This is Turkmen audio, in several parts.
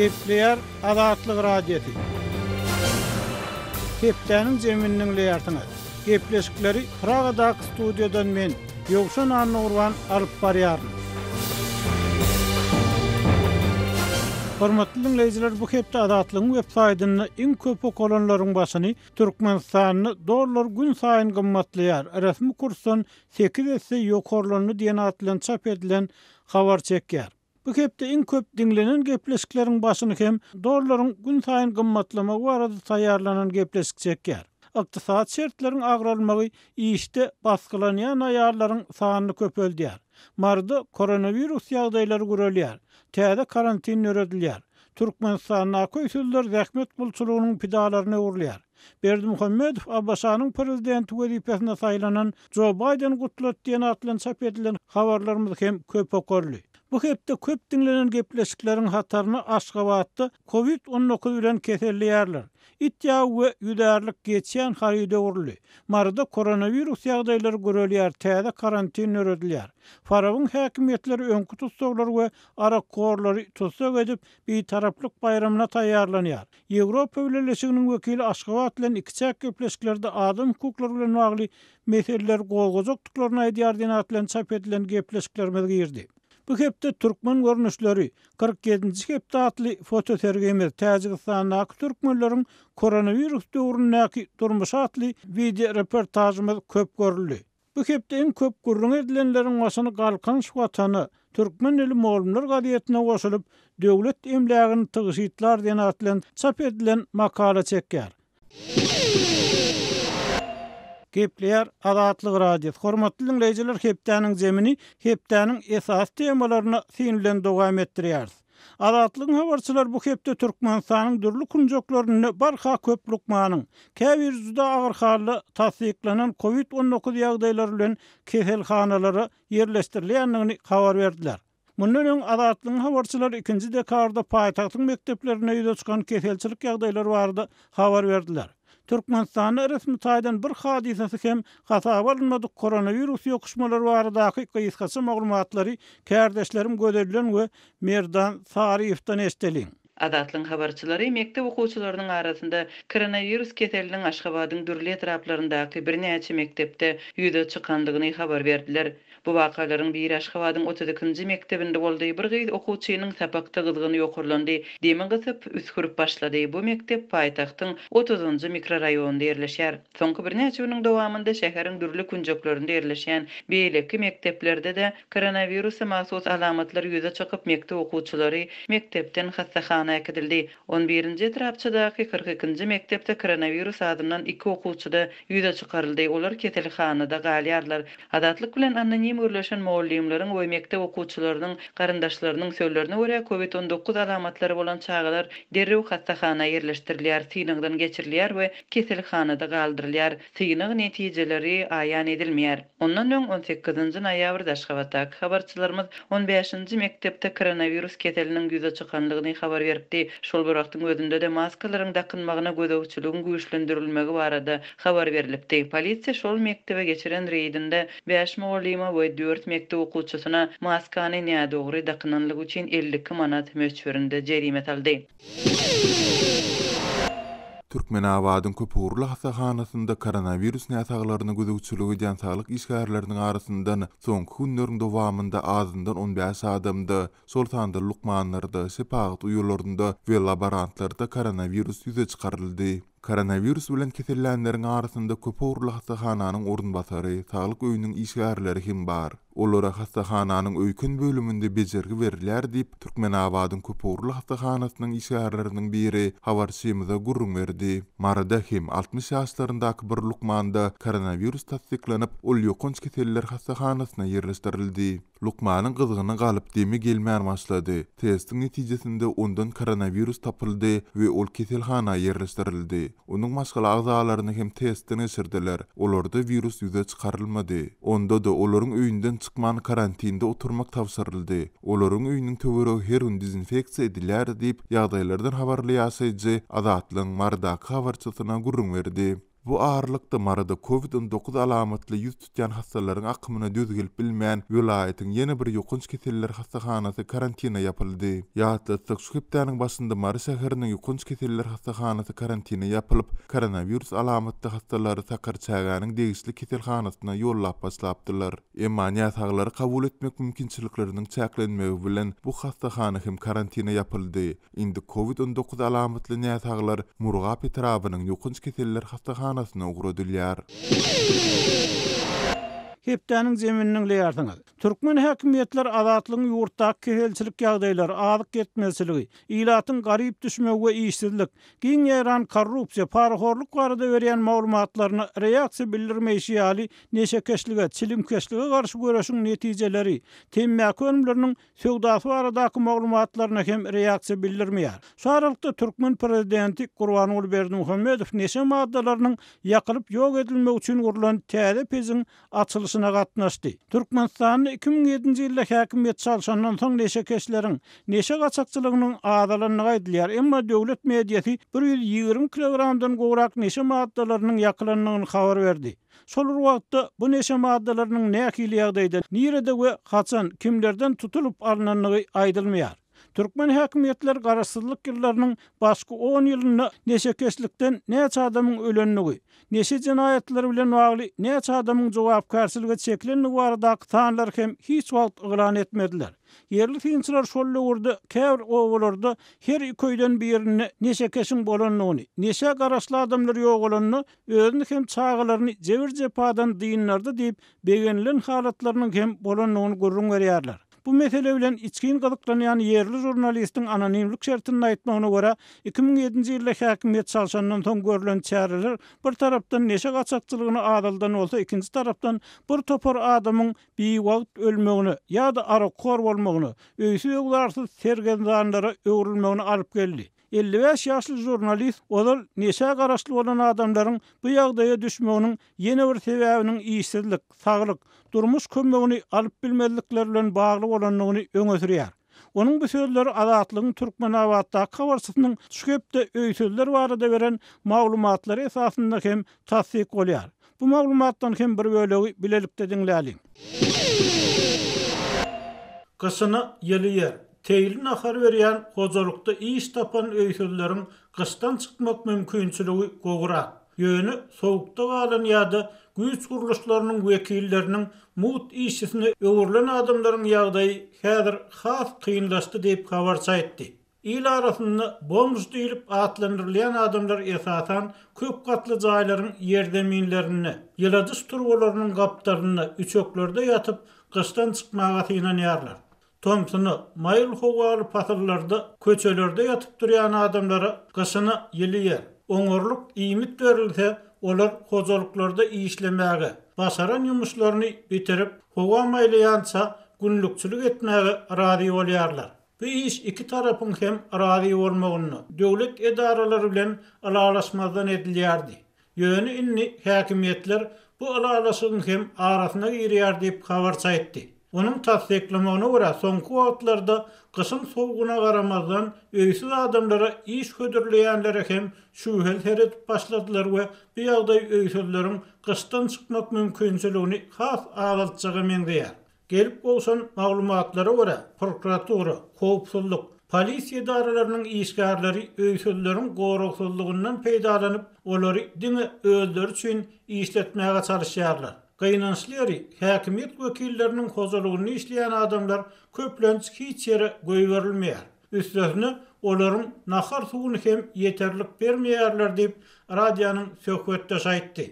Gepleyer Adatlyk radiosi. Hepdeniň jeminiň leýartyny. Gepleşikleri Pragadaky studiodan men Ýogşan Arnurwan alyp barýaryn. Hormatly dinleýijiler, bu hepde Adatlyň web saýtyny iň köp okulanlaryň başyny Türkmenistanyny dollar gün saýyn gymmatlaýar. Resmi kursdan 8 esse ýokarlyny diýen atlan çap edilen habar çekýär. Bu hepde iň köp dinlenen gepleşikleriň başyny hem dollaryň gün saýyn gymmatlamagy barada taýýarlanan gepleşik çekýär. Ykdysat şertleriniň agralmagy işde baskylanýan aýarlaryň sanyny köpeldiýär. Marda koronavirus ýagdaýlary görülýär. Täze karantin öredilýär. Türkmenistanyň köýsüller zähmet bulçulugynyň pidalaryny urlýar. Berdimuhammedow Abbasanyň prezidenti wezipesine saýlanan Joe Biden gutlat diýen atlan çap edilen habarlarymyz hem köp okurly. Bu hepde köp dinlenen gepleşikleriň hataryny Aşgabatda COVID-19 bilen keselliýärler. İttiýag we ýüderlik geçýän haryda urly. Marada koronavirus ýagdaýlary görülýär, täze karantin öredilýär. Farawyň häkimetleri öňkü tutsaglar we arakorlary tutsak edip bir taraplyk bayramyna taýýarlanýar. Ýewropa Birleşiginiň wekili Aşgabat bilen iki çäk gepleşiklerde adam hukuklary bilen bagly meseleler goýgazakdyklaryny aýdýar diýen atlan çap edilen gepleşiklerimiz girdi. Bu hepde Türkmen görnüşleri 47-nji hepde atly foto sergimiz Täjikistanyň türkmenleriň koronavirus döwründäki durmuşy atly video reportajymyz köp görüldi. Bu hepde iň köp gurrun edilenleriň başyny galkan şuwatany Türkmen eli molumlar gaziýetine goşulyp döwlet emlägini tygyşytlar diýen atlan çap edilen makala çekýär. Gepleyer Adatlyk radiosi. Hormatly dinleýijiler, hepdeniň jemini, hepdeniň esas temalaryny sinlen dowam etdirýär. Adatlyk habarçylar bu hepde Türkmenistanyň dürli kunjoklaryny barha köp lukmanyň käbir juda agyr halda tasdiklanan COVID-19 ýagdaýlary bilen keselhanalary ýerleşdirilýändigini habar berdiler. Mundan öň Adatlyk habarçylar 2-nji dekabrda paýtagtyň mekdeplerine ýüze çykan keselçilik ýagdaýlary barada habar berdiler. Türkmenistanyň resmi taýdan bir hadisesi hem hasaba alınmadyk koronavirus ýokuşmalary baradaky gysgaça maglumatlary kärdeşlerim göderilen we Merdan Sariýewden eşdeliň. Adatlyň habarçylary mektep okuwçylarynyň arasynda koronavirus keselliginiň Aşgabatyň dürli etraplaryndäki birnäçe mektepde ýüze çykandygyny habar berdiler. Bu wakalaryň biri Aşgabatyň 32-nji mektebinde boldy. Bir gyz okuwçynyň sapakda gyzgyny ýokurlandy. Demin gysyp üskürüp başlady. Bu mektep paýtagtyň 30-njy mikroraýonunda ýerleşýär. Soňky birnäçe ýylyň dowamında şäheriň dürli kunjoklarynda ýerleşýän beýleki mekteplerde de koronavirusa mahsus alamatlar ýüze çykyp mektep okuwçylary mektepden hastahanaya gidildi. 11-nji etrapçydaky 42-nji mektepde koronavirus adından 2 okuwçyda ýüze çykaryldy. Olar keselhanada galýarlar. Adatlyk bilen anonim örleşen muallimleriň we mektep okuwçylarynyň garandaşlarynyň sözlerine görä COVID-19 alamatlary bolan çağalar derrew hastahanaya ýerleşdirilýär, synagdan geçirilýär we keselhanada galdyrylýar. Synag netijeleri aýan edilmeýär. Ondan öň 18-nji noýabrda Aşgabatdaky habarçylarymyz 15-nji mektepde koronavirus keseliniň ýüze çykandygyny habar berdi. Şol bir wagtyň özünde de maskalaryň dakynmagyna gödäwçiligiň güýçlendirilmegi barada habar berilipdi. Polisiýa şol mektebe geçiren reýdinde 5 muallima we 4 mektep okuwçysyna maskany nädogry dakynanlyk üçin 52 manat möçberinde jerimet aldy. Türkmenabadyň köpürli hastahanasynda koronavirus näsaglaryny gödäwçiligi diýen saglyk işgärleriniň arasyndan soňky günleriň dowamında azyndan 15 adamdy şol sanda lukmanlarda, sepagat uýurlarynda we laborantlarda koronavirus ýüze çykaryldy. Koronavirus bilen kesellenleriň arasynda köpürli hastahananyň orunbasary, saglyk öýüniň işgärleri hem bar. Olara hastahananyň öýkün bölüminde bejergi berilýär diýip Türkmenabadyň köpürli hastahanasynyň işgärleriniň biri habarçymyza gurrun berdi. Marada hem 60 ýaşlaryndaky bir lukmanda koronavirus tasdiklanyp, ol ýokunç keseller hastahanasyna ýerleşdirildi. Lukmanyň gyzgyny galyp demi gelmän başlady. Testiň netijesinde ondan koronavirus tapyldy we ol keselhana ýerleşdirildi. Onuň başga agzalaryny hem testden geçirdiler. Olarda virus ýüze çykarylmady. Onda da olaryň öýünden çykman karantinde oturmak tavsyryldy. Olaryň öýüniň töweregi her gün dezinfeksiýa edilýär diýip ýagdaýlardan habarlaýasyjy Adatlyň Mardaky habarçysyna gurrun berdi. Bu ağırlykda marada COVID-19 alamatly ýüz tutýan hastalaryň akymyna düz gelip bilmeýän vilayatyň ýene bir ýokunç keseller hastahanasy karantina ýapyldy. Ýa-da şu hepdeniň başynda Mary şäheriniň ýokunç keseller hastahanasy karantina ýapylyp, koronavirus alamatly hastalary Sakar çägäniň degisli keselhanasyna ýollap başlapdylar. Emma ýasaglary kabul etmek mümkinçilikleriniň çäklenmegi bilen bu hastahana hem karantina ýapyldy. Indi COVID-19 alamatly ýasaglar Murgap etrabynyň ýokunç keseller hastahanasy uğradylýar. Hepdeniň zemininiň leýardyňyz. Türkmen häkimiýetler azatlygyň ýurtdaky kehelçilik ýagdaýlary, azyk yetmezligi, ilatyň garyp düşmegi we işsizlik, giň ýaran korrupsiýa, parahorluk barada berýän maglumatlaryna reaksiýa bildirmeýişi ýaly neşekeşlige, çilimkeşlige garşy görüşiň netijeleri, temmäki önümleriniň söwdasy baradaky maglumatlaryna hem reaksiýa bildirmeýär. Şu aralykda Türkmen prezidenti Gurbanuly Berdimuhammedow neşe maddalarynyň ýakylyp ýok edilmegi üçin gurulan täze peziň açylyşyna gatnaşdy. Türkmenistanyň 2007-nji ýylda häkimiýet çalşandan soň neşekeşleriň neşe gaçakçylygynyň adalanyny gaýdylýar. Emma döwlet mediýasy 120 kilogramdan gowrak neşe maddalarynyň ýakylandygyny habar berdi. Şol wagtda bu neşe maddalarynyň nähili ýagdaýda nirede we haçan kimlerden tutulup alynanlygy aýdylmaýar. Türkmen häkimiýetler garaşsyzlyk ýyllarynyň başky 10 ýylyny neşekeşlikden näçe adamyň ölenligi, neşe jinaýatlar bilen bagly näçe adamyň jogapkarçylygy çeklenligi baradaky tanlar hem hiç wagt ýylan etmediler. Yerli finçiler şol ýurda käbir owalarda her köýden birini neşekeşiň bolanlygyny, neşe garaşly adamlar ýok bolanyny, özüni hem çağalaryny jebir jepadan diýinlerdi diýip begenilen halatlarynyň hem bolanlygyny görüň berýärler. Bu mesele bilen içkin gazyklanýan yerli jurnalistiň anonimlik şertini aýtmagyna görä 2007-nji ýylda häkimiýet çalşandan soň görülen çäreler bir tarapdan neşe gaçakçylygyny adaldan bolsa, ikinji tarapdan bir topar adamyň biwagt ölmegini ýa-da arakor bolmagyny, öýsü ýoglarsyz sergendanlara öwrülmegini alyp geldi. 55 ýaşly jurnalist olal neşe garaşly bolan adamlaryň bu ýagdaýa düşmeginiň ýene bir sebäbiniň işsizlik, saglyk, durmuş kömegini alyp bilmedikleri bilen bagly bolanlygyny öňe sürýär. Onun bu sözleri azatlygyň Türkmen awatdaky habarçysynyň şühepde öýsüzler barada beren maglumatlary esasynda hem tasdik bolýar. Bu maglumatdan hem bir bölegi bilelikde diňläli. Gysyny ýelýär. Teýlin ahar berýän hozalykda iş tapan öýsüzleriň gysdan çykmak mümkinçiligi gowrak. Ýöne sowukda galan ýa-da güýç guruluşlarynyň wekilleriniň mut işçisine öwrülen adamlaryň ýagdaýy häzir has kynlaşdy diýip habar çaýtdy. İl arasynda bomж diýilip atlandyrylýan adamlar esasan köp gatly jaýlaryň ýerdeminlerini, ýyladys turbalarynyň gapdaryny üçöklerde ýatyp gysdan çykmaga synanýarlar. Tomsunu, mayıl hovalı patırlarda, köçelerde yatıp duran adamlara gysını ýelýär. Oňorluk iýmit berilse, olar hozalyklarda işlemäge, basaran ýumuşlaryny bitirip, howa maýlaýança günlükçilik etmäge razy bolýarlar. Bu iş iki tarapyň hem razy bolmagyny, döwlet edaralary bilen alalaşmazdan edilýärdi. Ýöne inni häkimiýetler bu alalaşygyň hem arasyna girýär diýip habar çaýtdy. Onun tasdiklamagyna görä soňky wagtlarda gysyn sowuguna garamazdan öýsüz adamlara iş hödürleýänlere hem şühel seredip başladylar we bu ýagdaý öýsüzleriň gysdan çykmak mümkinçiligini has agaltjaga meňdeýär. Gelip bolsan maglumatlara görä prokuratura, howpsuzlyk, polisiýa idaralarynyň işgärleri öýsüzleriň goruksyzlygyndan peýdalanyp olary diňe özleri üçin işletmäge çalışýarlar. Gaýnançlyary häkimiýet wekilleriniň hozalygyny işleýän adamlar köplenç hiç ýere goýberilmeýär. Üstesine olaryň nahar suwuny hem ýeterlik bermeýärler diýip radionyň söhbetde aýtdy.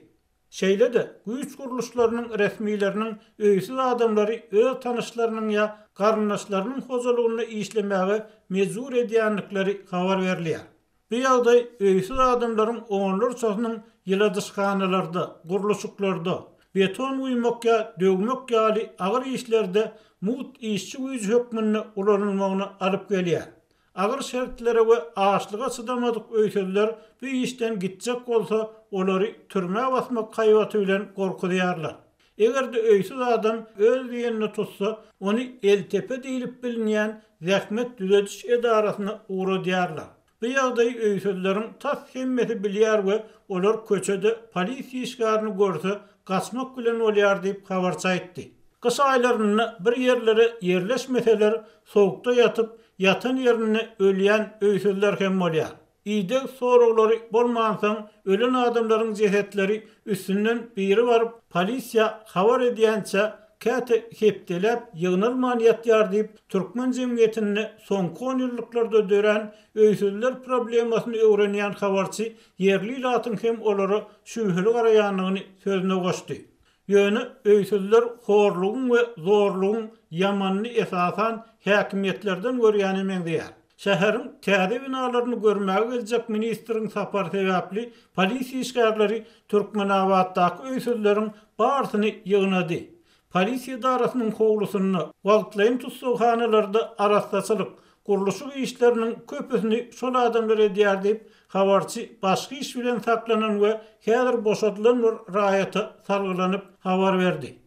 Şeýle-de güýç guruluşlarynyň resmiýleriniň öýsüz adamlary öz tanyşlarynyň ýa garyndaşlarynyň hozalygyny işlemäge mejbur edýänlikleri habar berilýär. Bu ýagdaý öýsüz adamlaryň oňlar çahynyň ýyladyşkanalarda, guruluşyklarda beton uýmakka, döwmek ýaly agyr işlerde mut işçi güýç hökmüne ulanylmagyny alyp gelýär. Agyr şertlere we ağaçlyga çydamadyk öýsüzler bu işden gitjek bolsa, olary türmäge basmak gaýbaty bilen gorkudýarlar. Egerde öýsüz adam öz diýenini tutsa, ony eltepe diýilip bilinýän zähmet düzediş edarasyna uğradýarlar. Bu ýagdaý öýsüzleriň tas hemmeti bilýär we olar köçede polisiýa işgärini görse gaçmak bilen bolýar diýip habarça aýtdy. Kış aýlaryny bir ýerlere yerleşmeseler sowukda ýatyp yatan ýerine ölýän öýsüzler hem bolýar. İde soraglary bolmansaň ölen adamlaryň jehetleri üstünden biri baryp polisiýa habar edýänçe käte hepdelep ýygnalman ýatýar diýip Türkmen jemgyýetini soňky 10 ýyllarda dören öýsüzler problemasyny öwrenýän habarçy yerli ýatyň hem olara şübheli garaýanlygyny sözüne goşdy. Ýöne öýsüzler horlugyň we zorlugyň ýamanly esasan häkimetlerden görýän emekdiýär. Şäheriň täze binalaryny görmäge geljek ministriň sapar sebäpli polisiýa işgärleri Türkmenabaddaky öýsüzleriň barsyny ýygnady. Polisiýa darasynyň howlusyny wagtlaýyn tutsuhanalarda arastaçylyk, guruluşy işleriniň köpüsini şol adamlar edýär diýip habarçy başga iş bilen saklanan we häzir boşatylan bir raýata salgylanyp habar berdi.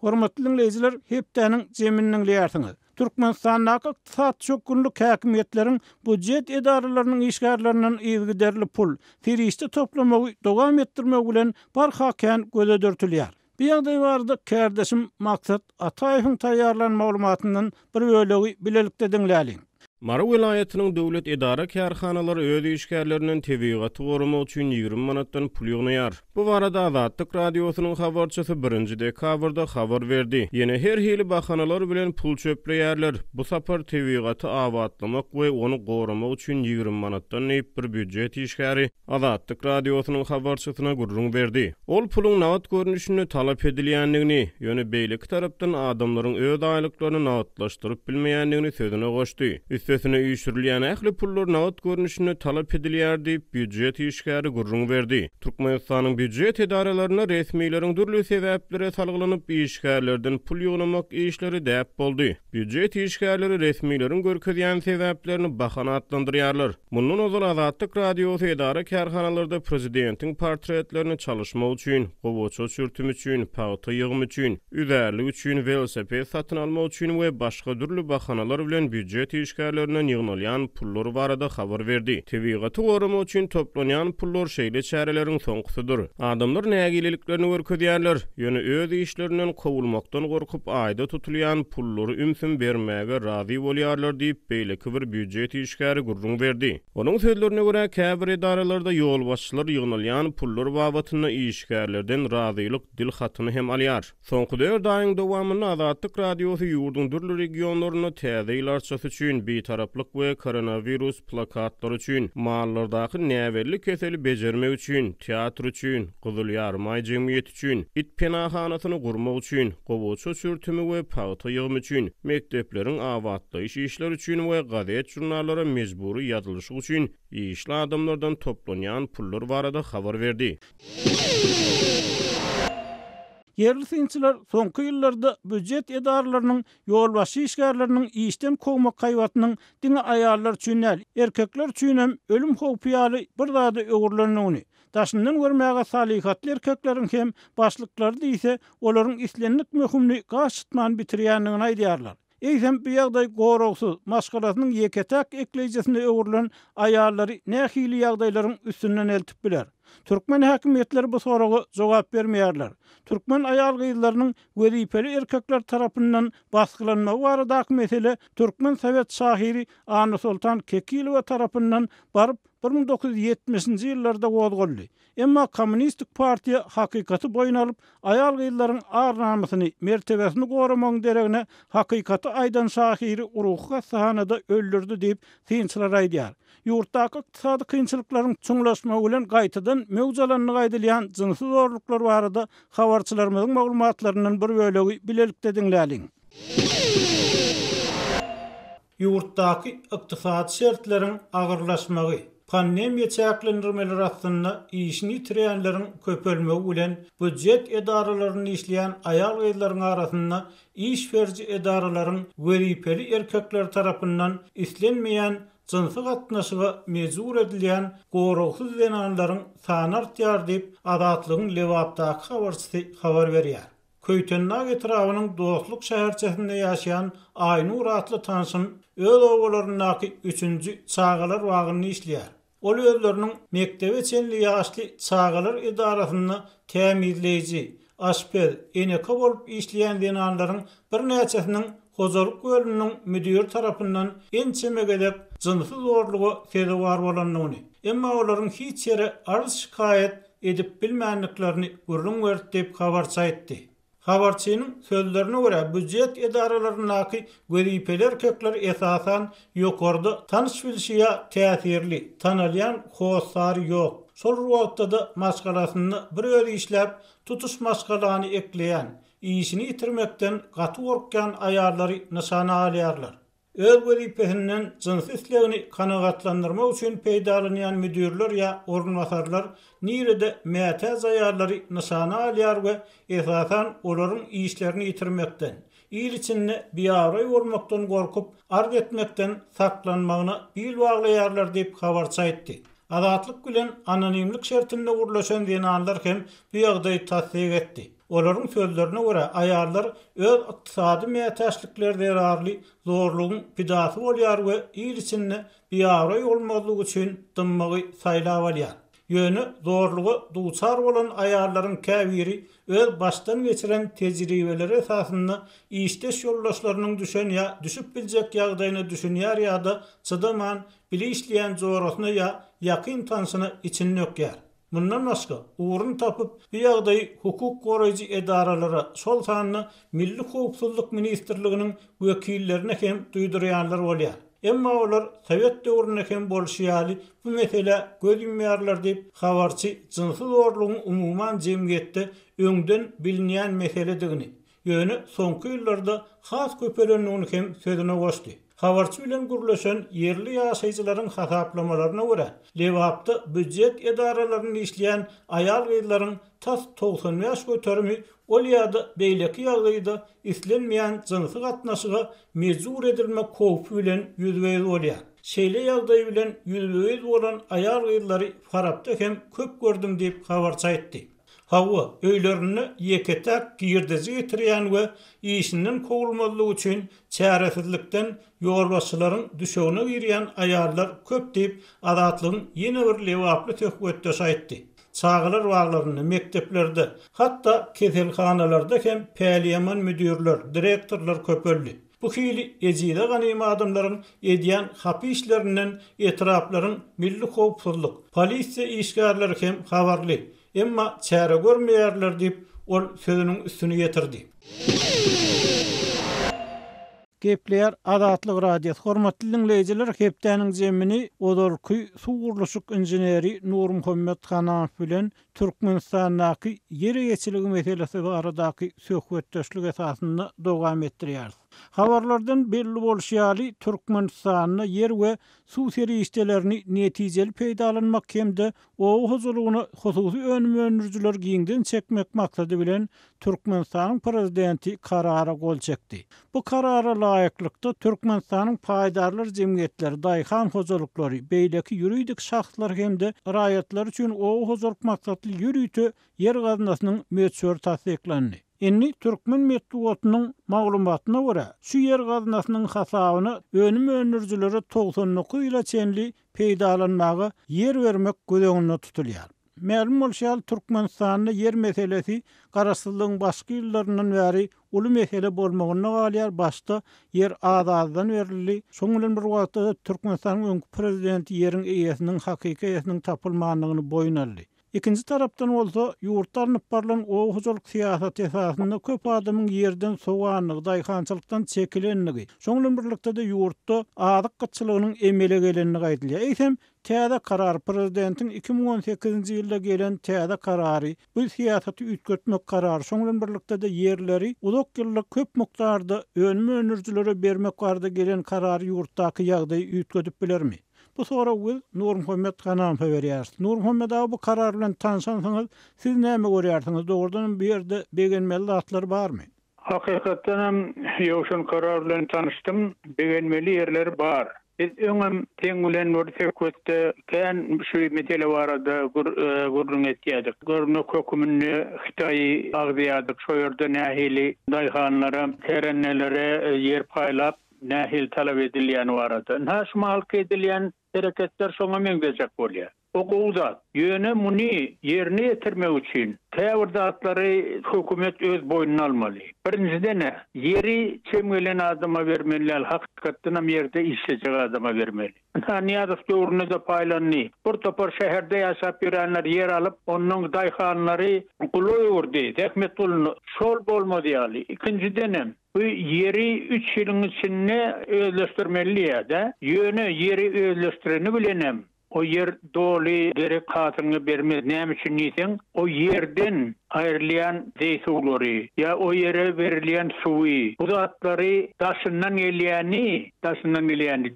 Hormatly dinleýijiler, hepdeniň jeminiň liýarsyňyz. Türkmenistanyň iqtisad çökünlük häkimetleriň budjet edaralarynyň işgärlerinden ýygyderli pul, firişde toplamagy dowam etdirmek bilen barhakan göze dörtülýär. Bu ýagdaý barada kärdeşim maksat Ataýewiň taýýarlan maglumatyndan bir bölegi bilelikde dinläliň. Mara vilayatynyň döwlet edara kärhanalary öz işgärleriniň tebigaty gorumak üçin 20 manatdan pul ýygnaýar. Bu barada Azatlyk radiosynyň habarçysy 1-nji dekabrda habar berdi. Ýene her hili bahanalar bilen pul çöpleýärler. Bu sapar tebigaty awatlamak we onu gorumak üçin 20 manatdan näip bir büdjet işgäri Azatlyk radiosynyň habarçysyna gurrun berdi. Ol puluň nawat görnüşini talap edilýändigini, ýöne beýlik tarapdan adamlaryň öz aýlyklaryny nawatlaşdyryp bilmeýändigini sözüne goşdy. Üstesine üýşürilýän ähli pullar nawat görnüşini talap edilýär diýip büdjet işgäri gurrun berdi. Türkmenistanyň büdjet edaralaryna resmiýleriň dürli sebäplere salgylanyp işgärlerden pul ýygnamak işleri däp boldy. Büdjet işgärleri resmiýleriň görkezýän sebäplerini bahana atlandyrýarlar. Mundan ozal Azatlyk radiosy edara kärhanalarda prezidentiň portretlerini çalışmak üçin, gowaça sürtüm üçin, paýta ýygym üçin, üzerlik üçin, velosiped satyn almak üçin we başga dürli bahanalar bilen büdjet işgärlerinden ýygnalýan pullar barada habar berdi. Tebigaty gorumak üçin toplanýan pullar şeýle çäreleriň soňkusydyr. Adamlar nägileliklerini görkezýärler, ýöne öz işlerinden kowulmakdan gorkup aýda tutulýan pullary ümsün bermäge razy bolýarlar diýip beýleki bir büdjet işgäri gurrun berdi. Onuň sözlerine görä käbir edaralarda ýol başçylar ýygnalýan pullar babatyna işgärlerden razylyk dil hatyny hem alýar. Soňky döwür daýyň dowamyny Azatlyk radiosy ýurdun dürli regionlaryna täze ýylarçasy üçin taraplyk we koronavirus plakatlar üçin, mallardaky näwellik keseli bejermek üçin, teatr üçin, Gyzyl Ýarmaý jemgyýeti üçin, it penahanasyny gurmak üçin, gowaça sürtümi we paýta ýygym üçin, mekdepleriň awatlaýyş işleri üçin we gazet jurnallara mejburi ýazylyşy üçin işli adamlardan toplanýan pullar barada habar berdi. Yerli synçylar soňky ýyllarda büdjet edaralarynyň ýolbaşy işgärleriniň işden kowmak gaýwatynyň diňe aýallar üçin, erkekler üçin hem ölüm howpy ýaly bir zada öwürlenýäni, daşyndan görmäge salyhatly erkekleriň hem başlyklary diýse olaryň islenlik möhümni gaçytman bitirýändigini aýdýarlar. Eýsem bu ýagdaý goragsyz maşgalasynyň ýeketäk ekleýjesine öwürlen aýallary nähili ýagdaýlaryň üstünden eltip biler. Türkmen häkimetleri bu soraga jogap bermeýärler. Türkmen aýal gyzlarynyň wezipeli erkekler tarapyndan baskylanmagy baradaky mesele Türkmen Sowet şahyry Ana Sultan Kekilowa tarapyndan baryp 1970-nji ýyllarda gozgoldy. Emma Kommunistik partiýa hakykaty boýuna alyp aýal gyzlaryň arnamasyny, mertebesini gorumagyň deregine hakykaty aýdan şahyry uruhga sahanada öldürdi diýip synçylar aýdýar. Ýurtdaky iqtisady kynçylyklaryň çuňlaşmagy bilen gaýtadan mewjalanyny gaýdylýan jinsy zorluklar barada habarçylarymyzyň maglumatlarynyň bir bölegi bilelikde dinläliň. Ýurtdaky iqtisady şertleriň agyrlaşmagy, pandemiýa çäklendirmeleri arasynda işini ýitirýänleriň köpelmegi bilen budjet edaralaryny işleýän aýal gyzlaryň arasynda iş berji edaralaryň wezipeli erkekler tarapyndan islenmeýän jinsy gatnaşyga mejbur edilýän goragsyz zenanlaryň sany artýar diýip Azatlygyň Lewapdaky habarçysy habar berýär. Köytennak etrawynyň dostluk şäherçesinde ýaşaýan Aynur atly tanşym öz owalaryndaky 3-nji çağalar wagyny işleýär. Ol özleriniň mektebe çenli ýaşly çağalar idarasyny tämirleýiji, aşpez, eneke bolup işleýän denanlaryň bir näçesiniň hojalyk bölüminiň müdiri tarapyndan ençemegedek jynsy zorlugy sezip bar bolanlygyny, emma olaryň hiç ýere arz şikayet edip bilmänliklerini gurrun berdi diýip habarça etdi. Habarçynyň sözlerine göre büdjet edaralarynyňky wezipler kökler esasan ýokarda tanış bilşiýa täsirli, tanalýan howsary ýok. Şol wagtda da maskalasyny bir özi işläp tutuş maskalany ekleýän, işini itirmekden gaty gorkýan aýallary nysana alýarlar. Öz wezipesinden jynsy islegini kanagatlandyrmak üçin peýdalanýan müdirler ýa organwasarlar nirede mätäz aýallary nysana alýar we esasan olaryň işlerini itirmekden, il içinde biýawry bolmakdan gorkup arz etmekden saklanmagyna bil baglaýarlar diýip habarça etdi. Azatlyk bilen anonimlik şertinde gurlaşan denanlar hem bu ýagdaýy tasdik etdi. Olaryň sözlerine göre aýallar öz ykdysady mätäçlikler derarly zorlugyň pidasy bolýar we il içinde biýawry bolmagyk üçin dymmagy saýlap alýar. Ýöne zorlugy duçar bolan aýallaryň käbiri öz başdan geçiren tejribeleri esasında işdeş ýoldaşlarynyň düşen ýa düşüp biljek ýagdaýyny düşünýär ýa-da çydaman bili işleýän jorasyna ýa ýakyn tansyny içinde ökýär. Bundan başga uğrun tapıp bir ýagdaýy hukuk goraýjy edaralara, şol sanyny Milli Howpsuzlyk Ministrliginiň wekillerine hem duýdurýanlar bolýar. Emma olar Sowet döwrüne hem bolşýaly bu mesele göz yumýarlar diýip habarçy jynsy zorlugyň umuman jemgyýetde öňden bilinýän meseledigini, ýöne soňky ýyllarda has köpelenigini hem sözüne goşdy. Habarçy bilen gurlaşan yerli ýaşaýjylaryň hasaplamalarına göre Lewapda büdjet edaralaryny işleýän aýal gyzlaryň tas 90 ýaş götermi ol ýa-da beýleki ýagdaýda islenmeýän jynsy gatnaşyga mejbur edilmek howpy bilen ýüzbeýiz bolýar. Şeýle ýagdaý bilen ýüzbeýiz bolan aýal gyzlary Farapda hem köp gördüm diýip habarça etdi. Hawa öýlerini ýeketek girdezi getirýän we işinden kowulmalyk üçin çäresizlikden ýolbaşçylaryň düşegine girýän aýallar köp diýip azatlygyň ýene bir lewaply töhbetde aýtdy. Çağalar waglaryny mekteplerde, hatda keselhanalarda hem päliýaman müdirler, direktorlar köpöldi. Bu hili ejide ganyma adamlaryň edýän hapy işlerinden etraplaryň Milli Howpsuzlyk, polisiýa işgärleri hem habarly. Emma çäre görmeýärler diýip ol sözüniň üstüne ýetirdi. Gepleýär Azatlyk radiosu. Hormatly dinleýijiler, hepdeniň jemini Odorky suwurluşyk injeneri Nur Muhammed Hanaw bilen Türkmenistanyň ýere geçiligi meselesi baradaky söhbetdeşlik esasynda dowam etdirýär. Habarlardan belli bolşýaly Türkmenistanyň yer we suw serişdelerini netijeli peýdalanmak hemde o huzurlugyny hususy önümländirjiler giňden çekmek maksady bilen Türkmenistanyň prezidenti karara gol çekdi. Bu karara laýyklykda Türkmenistanyň paýdarlar jemgyýetleri, daýhan hojalyklary, beýleki ýuridik şahslar hemde raýatlar üçin o huzurluk maksatly ýürüýte yer gaznasynyň möçür tasdiklendi. Enni Türkmen medeniýetiniň maglumatyna görä, şu yer gaznasynyň hasabyny önüm önürjileri 99 ýyla çenli peýdalanmagy yer bermek gözeňinde tutulýar. Ma'lum bolşal Türkmenistanyň yer meselesi garaşsyzlygyň başga ýyllaryndan bäri uly mesele bolmagyna galýar. Başda yer azaddan berildi. Şoň bilen bir wagtda Türkmenistanyň öňkü prezidenti yeriň eýesiniň hakyky eýesiniň tapylmanlygyny boýun aldy. İkinci tarapdan olsa yurtlarynıp barlan o huzurluk siýasaty esasynda köp adamyň yerden soğanlygy, daýhançylykdan çekilenligi, şoňla birlikde de ýurtda adyk gıtçylygynyň emele gelenligi aýdylýar. Eýsem täze karar prezidentiň 2018-nji ýylda gelen täze karary, bu siýasaty üýtgetmek karary, şoňla birlikde de yerleri uzak ýyllyk köp mukdarda önüme önürjilere bermek barada gelen karary ýurtdaky ýagdaýy üýtgetip bilermi? Bu sonra Nur Muhammed Hanaw berýär. Nur Muhammed bu karar bilen tanışansyňyz, siz näme görýärsiňiz? Dogrudan bir ýerde begenmeli zatlar barmy? Hakykatdan hem ýoşun karar bilen tanışdym. Begenmeli ýerler bar. Biz öňem teňgulen wurtsekotda kän şu mesele barada gurrun etýärdik. Gurrun hökümini Hidaý agzýardyk. Şo ýerde nähili daýhanlara, terennelere yer paýlap nähil talap edilýän barada. Näşmal edilýän hereketler şoňa meňdejek bolýar. Oğuzat, yöne muni yerine yetirmek için tevırdatları hükümet öz boynuna almalı. Birinciden yeri çemgelen adama vermeli, hakikaten yerde işleyecek adama vermeli. Niyazıf doğrunu da paylanını. Bir topar şehirde yaşap yürenler yer alıp, onun dayhanları kuluyordu. Zekmet kulunu şol bolmadı yali. İkinciden bu yeri 3 yılın içinde özleştirmeli ya da yöne yeri özleştireni bilenem. O yer doli gerek hatırını vermez. Ne için neysen? O yerden ayrılayan zeysuğları ya o yere verilen suyu, bu zatları taşından geliyeni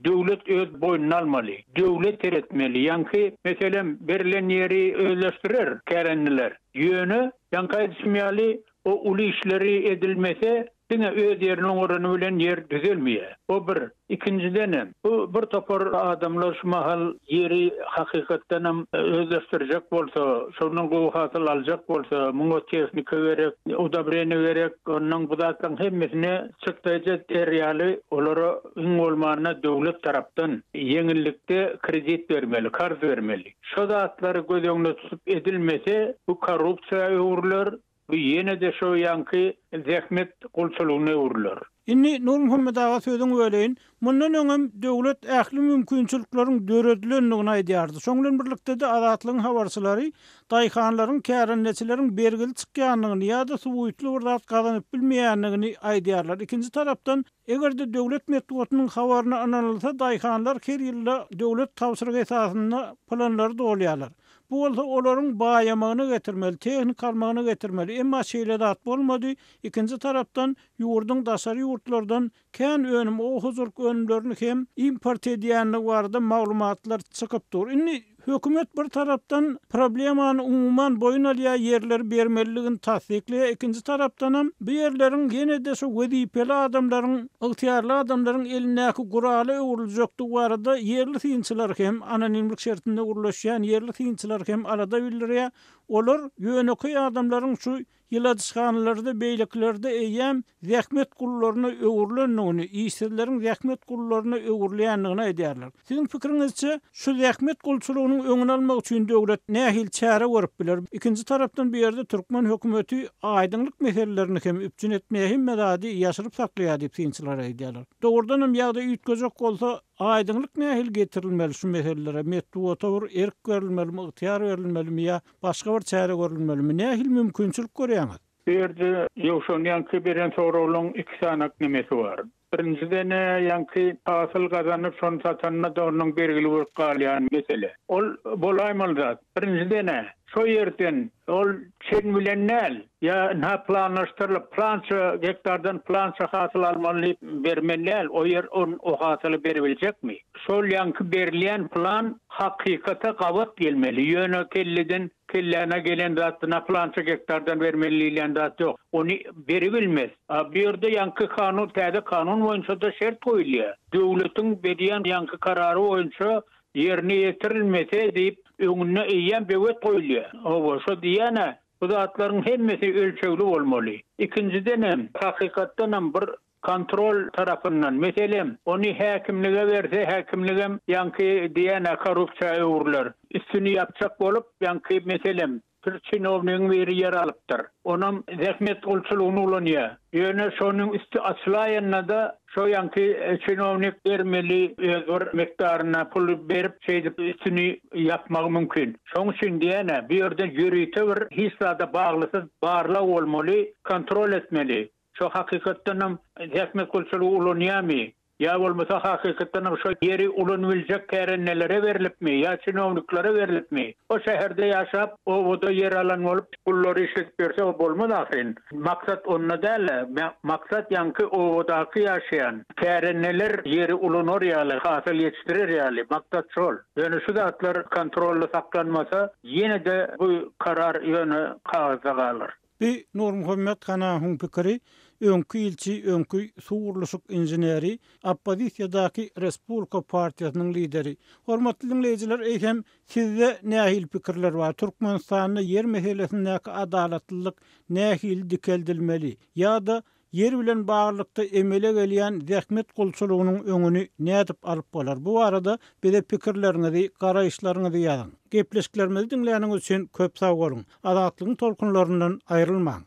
devlet öz boynuna almalı. Devlet eretmeli. Yankı mesela verilen yeri özleştirir kerenliler. Yönü yankı etmeyeli o ulu işleri edilmese Dine öz yerinin oranı bilen yer düzelmiyor. O bir. İkinciden bu bir topar adamlar şu mahal yeri hakikaten özleştirecek bolsa, şonun gohatıl alacak bolsa, mungo teknika verek, udabreni verek, onun budatın hemmesine çıktayacak eriyali olara ün olmanına devlet taraftan yenilikte kredit vermeli, karz vermeli. Şu zatları göz önüne tutup edilmese bu korrupsiya uğurlar, bu yine de şu yankı zahmet kulçuluğuna uğurlar. Inni Nur Muhammed ağa sözüň öleýin. Mundan öňem döwlet ähli mümkinçiliklaryň döredlendigini aýdýardy. Şoňdan birlikde de adatlyň habarçylary daýhanlaryň, kärenneçileriň bergili çykýanlygyny ýa-da suwuýtly wurdat gazanyp bilmeýänligini aýdýarlar. Ikinji tarapdan egerde döwlet medeniýetiniň habaryny analiza daýhanlar her ýylda döwlet tawsyrygy esasynda planlary dolýarlar. Bu bolsa olaryň baýamagyny getirmeli, tehnik almagyny getirmeli. Emma şeýle zat bolmady. Ikinji tarapdan ýurdun daşary ýurtlardan kän önüm o huzurk önümlerini hem import edýänligi barada maglumatlar çykyp dur. Inni hökümet bir tarapdan problemany umuman boyun alýa yerleri bermeliligini tasdikleýär. Ikinji tarapdan hem bu yerlerin ýene-de şu wezipeli adamlaryň, ygtyýarly adamlaryň elindäki guraly öwrüljekdi barada yerli synçylar hem anonimlik şertinde urlaşýan yerli synçylar hem arada bildirýär. Olar ýöneköy adamlaryň şu ýyladyşganlarda, beýleklerde eýem zähmet gullaryny öwürlendigini, işçileriň zähmet gullaryny öwürleýändigini aýdýarlar. Siziň pikiriňizçe şu zähmet gulçulugynyň öňüni almak üçin döwlet nähil çäre görüp biler? Ikinji tarapdan bir ýerde Türkmen hökümeti aýdynlyk meselelerini hem üpçün etmeýe himmedadi ýaşyryp saklaýar diýip synçylar aýdýarlar. Dogrudan hem ýagda üýtgejek bolsa aýdynlyk nähil getirilmeli şu meselelere? Medeniýete bir erk berilmeli, ygtyýar berilmeli ýa başga bir çäre görülmeli? Nähil mümkinçilik görýäňiz? Berde ýokşan ýanky beren sorawyň iki sanak nemesi bar. Birinciden ýanky hasyl gazanyp şonu satanyna da onuň belgili bir galýan mesele. Ol bolaýmaly zat. Birinciden şo ýerden ol çen bilen näl ya na planlaşdyrylyp plança hektardan plança hasyl almaly bermeli, o yer o hasyly berebiljekmi? Şol ýanky berilýän plan hakykata gawat gelmeli. Ýöne kelliden kellana gelen zatına plança hektardan vermeliýän zat ýok. Onu berebilmez. Bu ýerde ýanky kanun, täze kanun boýunça da şert goýulýar. Döwletiň berýän ýanky karary boýunça yerine yetirilmese diýip öňüne eýen bewet goýulýar. O şo diýene bu zatlaryň hemmesi ölçegli bolmaly. Ikinciden hem hakykatdan hem bir kontrol tarafından meselem onu häkimlige berse häkimligem ýanky diýene korrupsiýa uğurlar. Üstüni ýapjak bolup ýanky meselem bir çinovnyň biri yer alypdyr. Onam zähmet gulçulugyny ulanýar. Ýöne şonuň üstü açlaýanna da şo ýanky çinovnik bermeli bir mikdaryna pul berip şeýdip üstüni ýapmak mümkin. Şoň üçin diýene bir ýerde ýürüýte bir hissada baglysyz barla bolmaly, kontrol etmeli. Şo hakykatdan hem zähmet gulçulugy ulanýarmy? Ya bolmasa hakikaten şu yeri ulanybiljek kärennelere berilipmi, ya çinovniklere berilipmi? O şäherde ýaşap, o da yer alan bolup, pullary işletip berse o bolmaz ahyrin. Maksat onna däl, maksat ýanky odaky ýaşaýan kärenneler yeri ulanor ýaly, hasyl ýetişdirer ýaly, maksat şol. Ýöne şu zatlar kontrolly saklanmasa, ýene de bu karar ýöne kagazda galar. Hasbi Nur Muhammed Kanahuň pikiri, öňkü ilçi, öňkü suwurluşyk inženeri, oppozisiýadaki Respublika partiýasynyň lideri. Hormatly dinleýijiler, eýhem sizde nähil pikirler bar? Türkmenistanyň yer meselesindäki adalatlylyk nähil dikeldilmeli? Ýa-da yer bilen baglykda emele gelýän zähmet gulçulugynyň öňüni nädip alyp bolar? Bu arada bize pikirleriňizi, garaýşlaryňyzy ýazyň. Gepleşiklerimizi dinleýäniňiz üçin köp sag bolun. Adatlygyň tolkunlaryndan aýrylmaň.